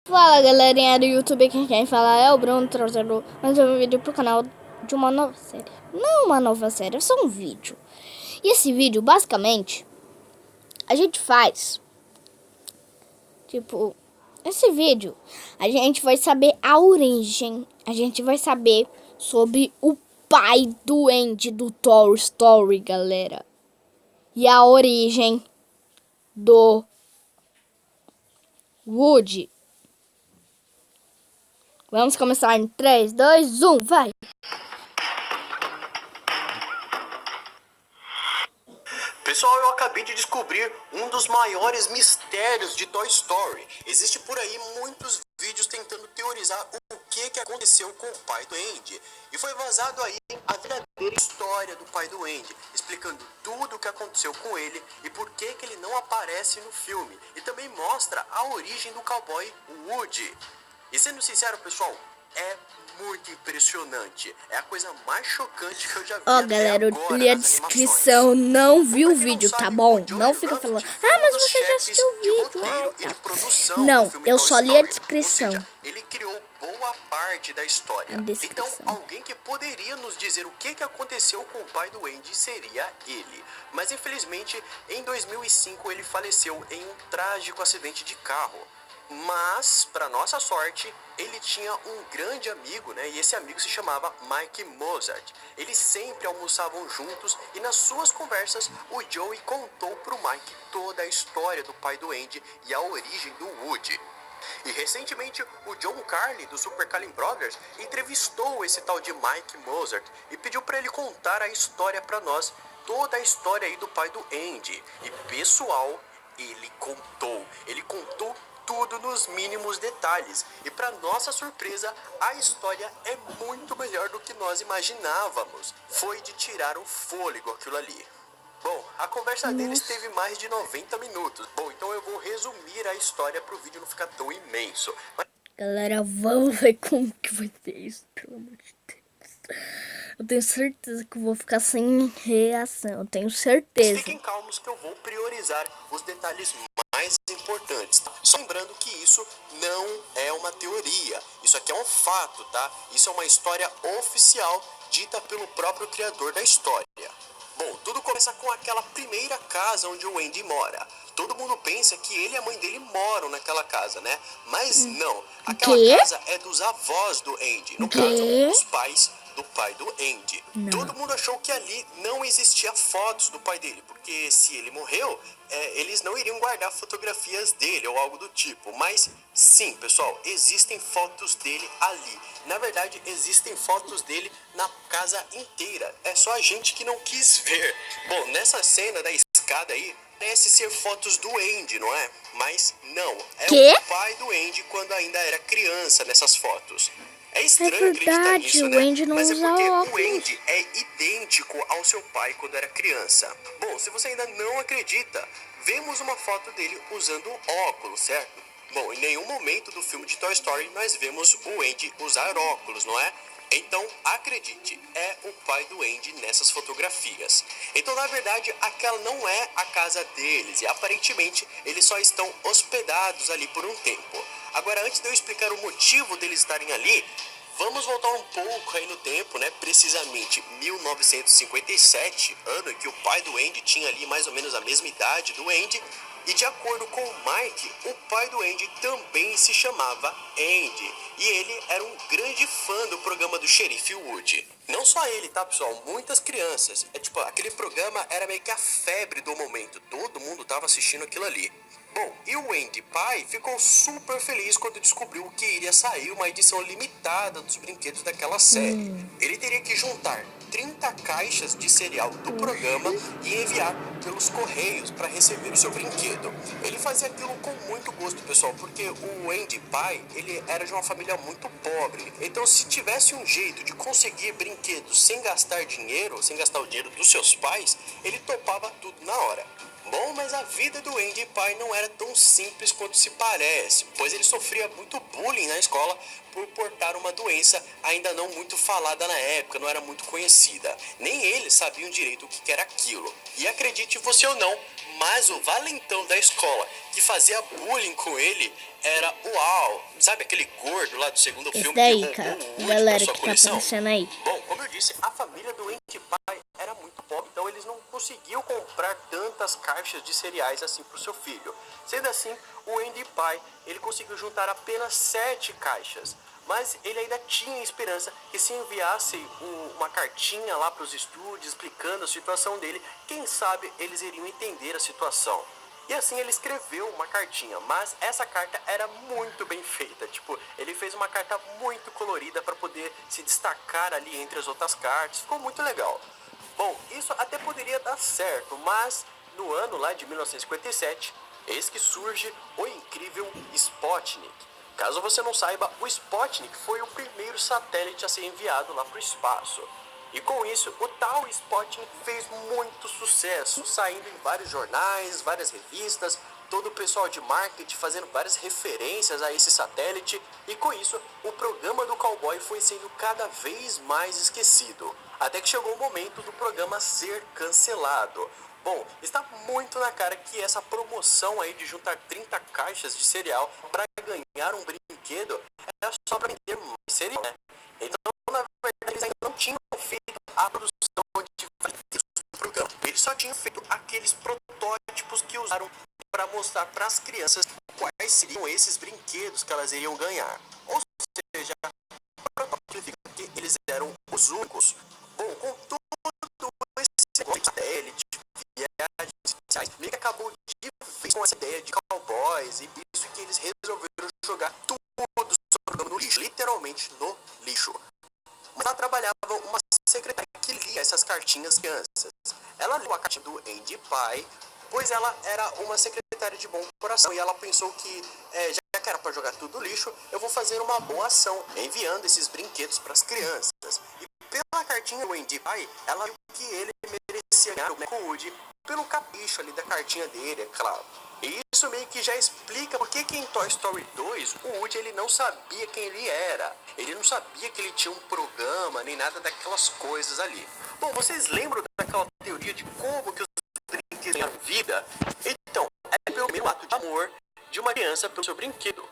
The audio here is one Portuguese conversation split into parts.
Fala galerinha do YouTube, aqui quem fala é o Bruno, trazendo mais um vídeo pro canal de uma nova série. Não uma nova série, é só um vídeo. E esse vídeo, basicamente, a gente faz, tipo, esse vídeo, a gente vai saber a origem, a gente vai saber sobre o pai do Andy do Toy Story, galera. E a origem do Woody. Vamos começar em 3, 2, 1, vai! Pessoal, eu acabei de descobrir um dos maiores mistérios de Toy Story. Existe por aí muitos vídeos tentando teorizar o que aconteceu com o pai do Andy. E foi vazado aí a verdadeira história do pai do Andy, explicando tudo o que aconteceu com ele e por que ele não aparece no filme. E também mostra a origem do cowboy Woody. E sendo sincero, pessoal, é muito impressionante. É a coisa mais chocante que eu já vi Ó, galera, eu li a descrição, não vi o vídeo, tá bom? Não fica falando, mas você já assistiu o vídeo. Não, eu só li a descrição. Ele criou boa parte da história. Então, alguém que poderia nos dizer o que aconteceu com o pai do Andy seria ele. Mas, infelizmente, em 2005 ele faleceu em um trágico acidente de carro. Mas, para nossa sorte, ele tinha um grande amigo, né? E esse amigo se chamava Mike Mozart. Eles sempre almoçavam juntos e nas suas conversas, o Joey contou pro Mike toda a história do pai do Andy e a origem do Woody. E recentemente, o John Carney, do Super Carlin Brothers, entrevistou esse tal de Mike Mozart e pediu para ele contar a história para nós, toda a história aí do pai do Andy. E pessoal, ele contou tudo nos mínimos detalhes. E para nossa surpresa, a história é muito melhor do que nós imaginávamos. Foi de tirar o fôlego aquilo ali. Bom, a conversa deles teve mais de 90 minutos. Bom, então eu vou resumir a história para o vídeo não ficar tão imenso. Galera, vamos ver como que vai ser isso, pelo amor de Deus. Eu tenho certeza que eu vou ficar sem reação, eu tenho certeza. Fiquem calmos que eu vou priorizar os detalhes mais importantes. Só lembrando que isso não é uma teoria. Isso aqui é um fato, tá? Isso é uma história oficial dita pelo próprio criador da história. Bom, tudo começa com aquela primeira casa onde o Andy mora. Todo mundo pensa que ele e a mãe dele moram naquela casa, né? Mas não. Aquela casa é dos avós do Andy. No caso, os pais do pai do Andy. Todo mundo achou que ali não existia fotos do pai dele, porque se ele morreu, eles não iriam guardar fotografias dele ou algo do tipo. Mas sim, pessoal, existem fotos dele ali. Na verdade, existem fotos dele na casa inteira. É só a gente que não quis ver. Bom, nessa cena da escada aí, parece ser fotos do Andy, não é? Mas não, é o pai do Andy quando ainda era criança nessas fotos. É estranho acreditar nisso, né? Mas é porque o Andy é idêntico ao seu pai quando era criança. Bom, se você ainda não acredita, vemos uma foto dele usando óculos, certo? Bom, em nenhum momento do filme de Toy Story nós vemos o Andy usar óculos, não é? Então, acredite, é o pai do Andy nessas fotografias. Então, na verdade, aquela não é a casa deles e aparentemente eles só estão hospedados ali por um tempo. Agora, antes de eu explicar o motivo deles estarem ali, vamos voltar um pouco aí no tempo, né? Precisamente 1957, ano em que o pai do Andy tinha ali mais ou menos a mesma idade do Andy. E de acordo com o Mike, o pai do Andy também se chamava Andy. E ele era um grande fã do programa do Xerife Woody. Não só ele, tá, pessoal? Muitas crianças. Aquele programa era meio que a febre do momento. Todo mundo tava assistindo aquilo ali. Bom, e o Andy pai ficou super feliz quando descobriu que iria sair uma edição limitada dos brinquedos daquela série. Ele teria que juntar 30 caixas de cereal do programa e enviar pelos correios para receber o seu brinquedo. Ele fazia aquilo com muito gosto, pessoal, porque o Andy pai, ele era de uma família muito pobre. Então, se tivesse um jeito de conseguir brinquedos sem gastar dinheiro, sem gastar o dinheiro dos seus pais, ele topava tudo na hora. Bom, mas a vida do Andy pai não era tão simples quanto se parece, pois ele sofria muito bullying na escola por portar uma doença ainda não muito falada na época, não era muito conhecida. Nem eles sabiam direito o que era aquilo. E acredite você ou não, mas o valentão da escola, que fazia bullying com ele era o Al, sabe aquele gordo lá do segundo Esse filme daí, que cara, roubou o Woody galera pra sua que tá coleção? aparecendo aí. Bom, como eu disse, a família do Andy Pie era muito pobre, então eles não conseguiam comprar tantas caixas de cereais assim pro seu filho. Sendo assim, o Andy Pie, ele conseguiu juntar apenas 7 caixas. Mas ele ainda tinha esperança que se enviasse uma cartinha lá para os estúdios explicando a situação dele, quem sabe eles iriam entender a situação. E assim ele escreveu uma cartinha, mas essa carta era muito bem feita. Tipo, ele fez uma carta muito colorida para poder se destacar ali entre as outras cartas. Ficou muito legal. Bom, isso até poderia dar certo, mas no ano lá de 1957, eis que surge o incrível Sputnik. Caso você não saiba, o Sputnik foi o primeiro satélite a ser enviado lá para o espaço. E com isso, o tal Sputnik fez muito sucesso, saindo em vários jornais, várias revistas, todo o pessoal de marketing fazendo várias referências a esse satélite. E com isso, o programa do cowboy foi sendo cada vez mais esquecido. Até que chegou o momento do programa ser cancelado. Bom, está muito na cara que essa promoção aí de juntar 30 caixas de cereal para ganhar um brinquedo era só para vender mais cereal, né? Então, na verdade, eles ainda não tinham feito a produção de brinquedos do programa. Eles só tinham feito aqueles protótipos que usaram para mostrar para as crianças quais seriam esses brinquedos que elas iriam ganhar. Ou seja, o protótipo significa que eles eram os únicos. Bom, com todo esse negócio de satélite, viagens espaciais, meio que acabou de vez com essa ideia de cowboys e isso que eles resolveram jogar tudo sobre no lixo, literalmente no lixo. Mas lá trabalhava uma secretária que lia essas cartinhas crianças. Ela leu a cartinha do Andy Pie, pois ela era uma secretária de bom coração e ela pensou que, já que era para jogar tudo no lixo, eu vou fazer uma boa ação, enviando esses brinquedos para as crianças. E pela cartinha do Andy Pie, ela viu que ele merecia ganhar o boneco Woody pelo capricho ali da cartinha dele, é claro. E isso meio que já explica porque que em Toy Story 2 o Woody ele não sabia quem ele era. Ele não sabia que ele tinha um programa, nem nada daquelas coisas ali. Bom, vocês lembram daquela teoria de como que os brinquedos ganham vida? Então, é pelo mesmo ato de amor de uma criança pelo seu brinquedo.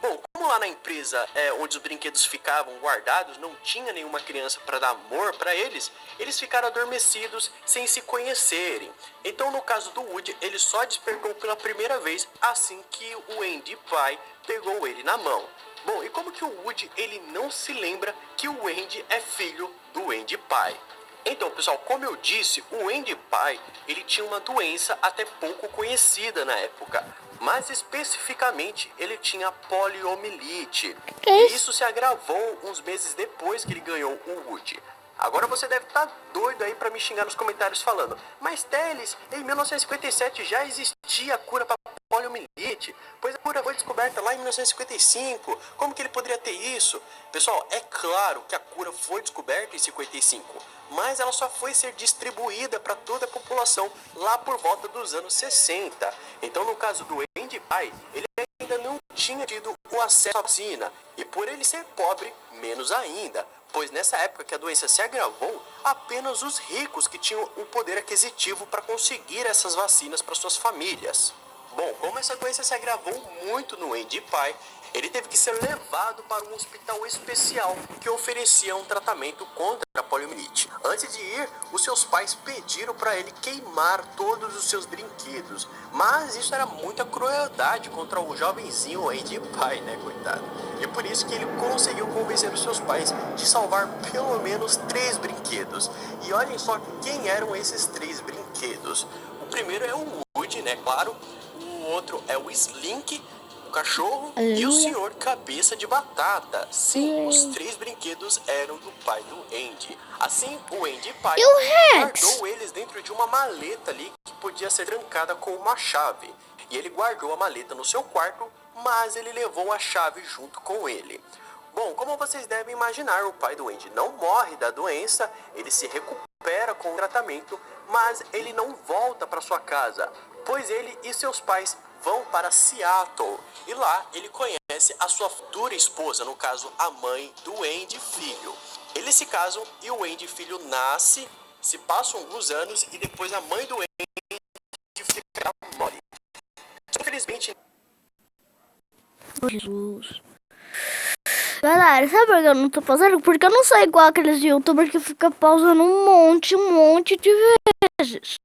Bom, como lá na empresa onde os brinquedos ficavam guardados, não tinha nenhuma criança para dar amor para eles, eles ficaram adormecidos sem se conhecerem. Então, no caso do Woody, ele só despertou pela primeira vez assim que o Andy Pie pegou ele na mão. Bom, e como que o Woody ele não se lembra que o Andy é filho do Andy Pie? Então, pessoal, como eu disse, o Andy Pie, ele tinha uma doença até pouco conhecida na época. Mas especificamente, ele tinha poliomielite. E isso se agravou uns meses depois que ele ganhou o Woody. Agora você deve estar doido aí para me xingar nos comentários falando: mas Teles, em 1957 já existia a cura para poliomielite, pois a cura foi descoberta lá em 1955. Como que ele poderia ter isso? Pessoal, é claro que a cura foi descoberta em 55, mas ela só foi ser distribuída para toda a população lá por volta dos anos 60. Então, no caso do Andy Pie, ele ainda não tinha tido o acesso à vacina, e por ele ser pobre, menos ainda, pois nessa época que a doença se agravou, apenas os ricos que tinham o poder aquisitivo para conseguir essas vacinas para suas famílias. Bom, como essa doença se agravou muito no Andy Pie, ele teve que ser levado para um hospital especial que oferecia um tratamento contra a poliomielite. Antes de ir, os seus pais pediram para ele queimar todos os seus brinquedos, mas isso era muita crueldade contra o jovenzinho Andy Pie, né, coitado? E por isso que ele conseguiu convencer os seus pais de salvar pelo menos 3 brinquedos. E olhem só quem eram esses 3 brinquedos. O primeiro é o Woody, né, claro. O outro é o Slink, o cachorro, e o senhor Cabeça de Batata. Sim, os 3 brinquedos eram do pai do Andy. Assim, o Andy Pie guardou eles dentro de uma maleta ali que podia ser trancada com uma chave. E ele guardou a maleta no seu quarto, mas ele levou a chave junto com ele. Bom, como vocês devem imaginar, o pai do Andy não morre da doença, ele se recupera com o tratamento, mas ele não volta para sua casa, pois ele e seus pais vão para Seattle. E lá ele conhece a sua futura esposa, no caso a mãe do Andy filho. Eles se casam e o Andy filho nasce, se passam alguns anos e depois a mãe do Andy fica mole. Infelizmente, Jesus. Galera, sabe por que eu não tô pausando? Porque eu não sou igual aqueles youtubers que ficam pausando um monte de vezes.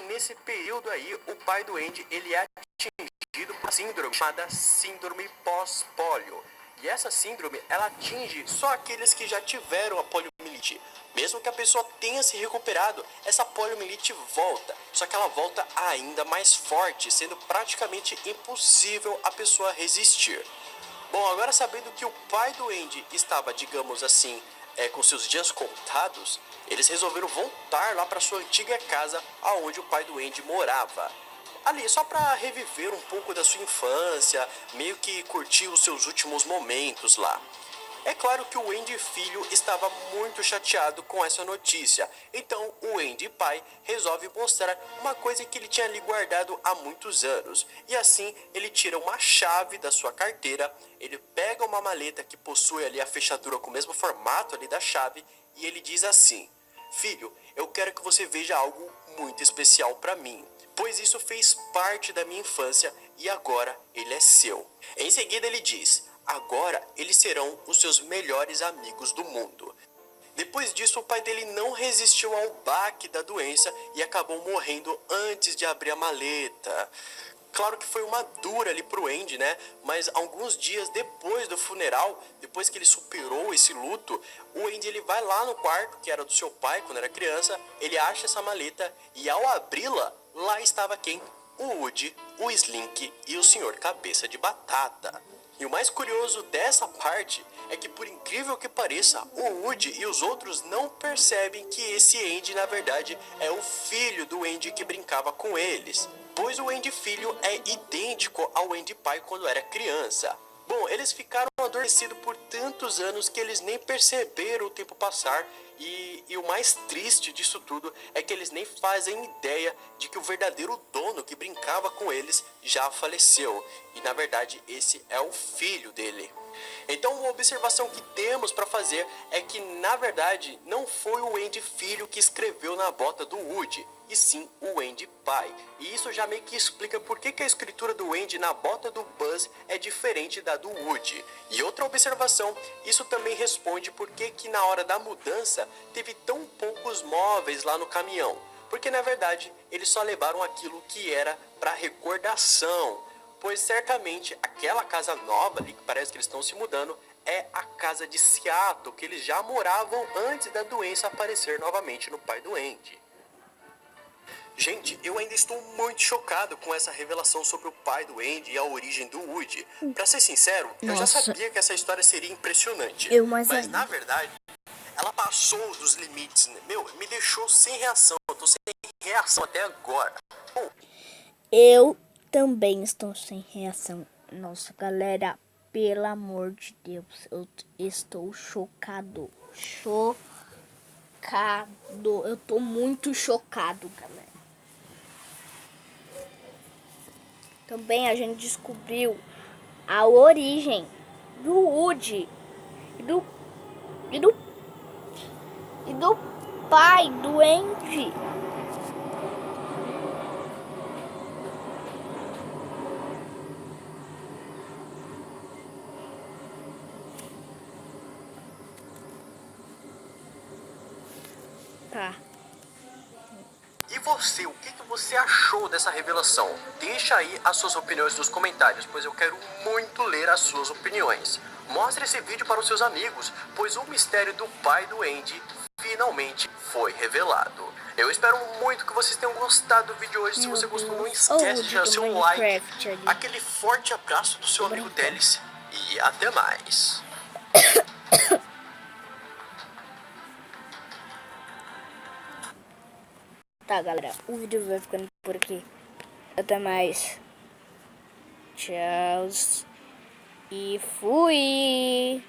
Nesse período aí, o pai do Andy, ele é atingido por uma síndrome chamada síndrome pós-pólio. E essa síndrome, ela atinge só aqueles que já tiveram a poliomielite. Mesmo que a pessoa tenha se recuperado, essa poliomielite volta. Só que ela volta ainda mais forte, sendo praticamente impossível a pessoa resistir. Bom, agora sabendo que o pai do Andy estava, digamos assim, com seus dias contados, eles resolveram voltar lá para sua antiga casa, aonde o pai do Andy morava. Ali, só para reviver um pouco da sua infância, meio que curtir os seus últimos momentos lá. É claro que o Andy filho estava muito chateado com essa notícia, então o Andy pai resolve mostrar uma coisa que ele tinha ali guardado há muitos anos. E assim ele tira uma chave da sua carteira, ele pega uma maleta que possui ali a fechadura com o mesmo formato ali da chave e ele diz assim: "Filho, eu quero que você veja algo muito especial para mim, pois isso fez parte da minha infância e agora ele é seu." Em seguida ele diz: "Agora eles serão os seus melhores amigos do mundo." Depois disso, o pai dele não resistiu ao baque da doença e acabou morrendo antes de abrir a maleta. Claro que foi uma dura ali pro Andy, né? Mas alguns dias depois do funeral, depois que ele superou esse luto, o Andy ele vai lá no quarto, que era do seu pai quando era criança, ele acha essa maleta e ao abri-la, lá estava quem? O Woody, o Slink e o Senhor Cabeça de Batata. E o mais curioso dessa parte é que, por incrível que pareça, o Woody e os outros não percebem que esse Andy, na verdade, é o filho do Andy que brincava com eles, pois o Andy filho é idêntico ao Andy pai quando era criança. Bom, eles ficaram adormecidos por tantos anos que eles nem perceberam o tempo passar. E o mais triste disso tudo é que eles nem fazem ideia de que o verdadeiro dono que brincava com eles já faleceu. E na verdade esse é o filho dele. Então uma observação que temos para fazer é que na verdade não foi o Andy filho que escreveu na bota do Woody, e sim o Andy pai. E isso já meio que explica por que a escritura do Andy na bota do Buzz é diferente da do Woody. E outra observação, isso também responde por que na hora da mudança teve tão poucos móveis lá no caminhão. Porque na verdade eles só levaram aquilo que era para recordação. Pois certamente aquela casa nova ali que parece que eles estão se mudando é a casa de Seattle, que eles já moravam antes da doença aparecer novamente no pai do Andy. Gente, eu ainda estou muito chocado com essa revelação sobre o pai do Andy e a origem do Woody. Pra ser sincero, eu já sabia que essa história seria impressionante. Mas na verdade, ela passou dos limites, né? Meu, me deixou sem reação. Eu tô sem reação até agora. Bom, Eu também estou sem reação. Nossa, galera, pelo amor de Deus, eu estou chocado. Eu tô muito chocado, galera. Também a gente descobriu a origem do Woody e do pai do Andy. Tá. e você, o que você achou dessa revelação? Deixa aí as suas opiniões nos comentários, pois eu quero muito ler as suas opiniões. Mostre esse vídeo para os seus amigos, pois o mistério do pai do Andy finalmente foi revelado. Eu espero muito que vocês tenham gostado do vídeo hoje. Se você gostou, não esquece de deixar seu like. Aquele forte abraço do seu amigo Teles e até mais. Tá, galera, o vídeo vai ficando por aqui. Até mais. Tchau. E fui.